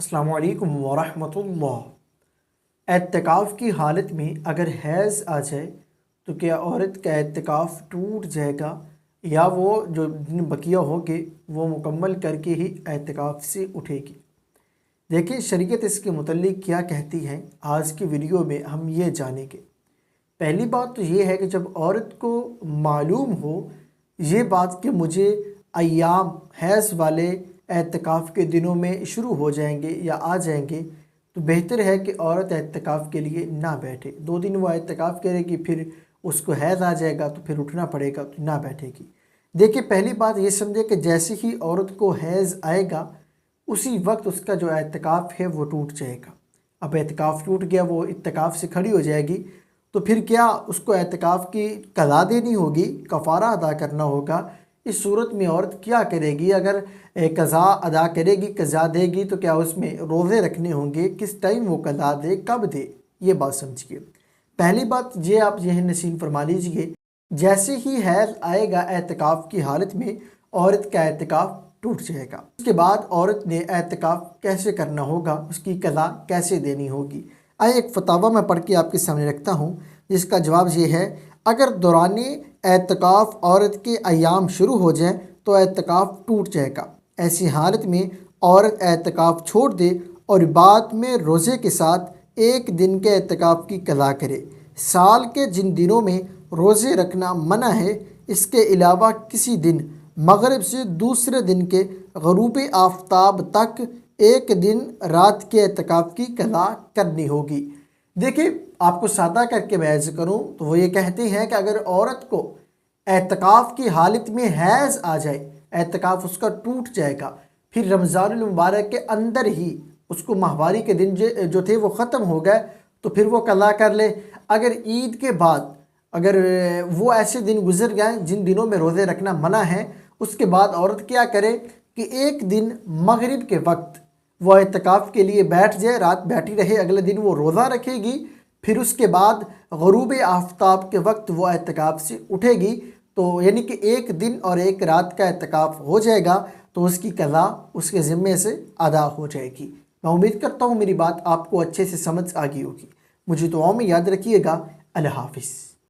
السلام علیکم ورحمۃ اللہ۔ اعتکاف کی حالت میں اگر حیض آ جائے تو کیا عورت کا اعتکاف ٹوٹ جائے گا یا وہ جو دن بقیہ ہوگے وہ مکمل کر کے ہی اعتکاف سے اٹھے گی؟ دیکھیں شریعت اس کے متعلق کیا کہتی ہے، آج کی ویڈیو میں ہم یہ جانیں گے۔ پہلی بات تو یہ ہے کہ جب عورت کو معلوم ہو یہ بات کہ مجھے ایام حیض والے اعتکاف کے دنوں میں شروع ہو جائیں گے یا آ جائیں گے، تو بہتر ہے کہ عورت اعتکاف کے لیے نہ بیٹھے۔ 2 دن وہ اعتکاف کرے گی، پھر اس کو حیض آ جائے گا تو پھر اٹھنا پڑے گا، تو نہ بیٹھے گی۔ دیکھیں پہلی بات یہ سمجھے کہ جیسے ہی عورت کو حیض آئے گا اسی وقت اس کا جو اعتکاف ہے وہ ٹوٹ جائے گا۔ اب اعتکاف ٹوٹ گیا، وہ اعتکاف سے کھڑی ہو جائے گی، تو پھر کیا اس کو اعتکاف کی قضا دینی ہوگی، کفارہ ادا کرنا ہوگا؟ اس صورت میں عورت کیا کرے گی؟ اگر قضا ادا کرے گی، قضا دے گی، تو کیا اس میں روزے رکھنے ہوں گے؟ کس ٹائم وہ قضا دے، کب دے، یہ بات سمجھیے۔ پہلی بات یہ آپ ذہن نشین فرما لیجئے، جیسے ہی حیض آئے گا اعتکاف کی حالت میں عورت کا اعتکاف ٹوٹ جائے گا۔ اس کے بعد عورت نے اعتکاف کیسے کرنا ہوگا، اس کی قضا کیسے دینی ہوگی؟ آئے ایک فتاویٰ میں پڑھ کے آپ کے سامنے رکھتا ہوں، جس کا جواب یہ ہے: اگر دوران اعتکاف عورت کے ایام شروع ہو جائیں تو اعتکاف ٹوٹ جائے گا۔ ایسی حالت میں عورت اعتکاف چھوڑ دے اور بعد میں روزے کے ساتھ 1 دن کے اعتکاف کی قضا کرے۔ سال کے جن دنوں میں روزے رکھنا منع ہے، اس کے علاوہ کسی دن مغرب سے دوسرے دن کے غروب آفتاب تک 1 دن رات کے اعتکاف کی قضا کرنی ہوگی۔ دیکھیں آپ کو سادہ کر کے میں عرض کروں تو وہ یہ کہتے ہیں کہ اگر عورت کو اعتکاف کی حالت میں حیض آ جائے، اعتکاف اس کا ٹوٹ جائے گا، پھر رمضان المبارک کے اندر ہی اس کو ماہواری کے دن جو تھے وہ ختم ہو گئے تو پھر وہ قضا کر لے۔ اگر عید کے بعد اگر وہ ایسے دن گزر گئے جن دنوں میں روزے رکھنا منع ہے، اس کے بعد عورت کیا کرے کہ 1 دن مغرب کے وقت وہ اعتکاف کے لیے بیٹھ جائے، رات بیٹھی رہے، اگلے دن وہ روزہ رکھے گی، پھر اس کے بعد غروب آفتاب کے وقت وہ اعتکاف سے اٹھے گی، تو یعنی کہ 1 دن اور 1 رات کا اعتکاف ہو جائے گا، تو اس کی قضا اس کے ذمے سے ادا ہو جائے گی۔ میں امید کرتا ہوں میری بات آپ کو اچھے سے سمجھ آ گئی ہوگی۔ مجھے دعاؤں میں یاد رکھیے گا۔ اللہ حافظ۔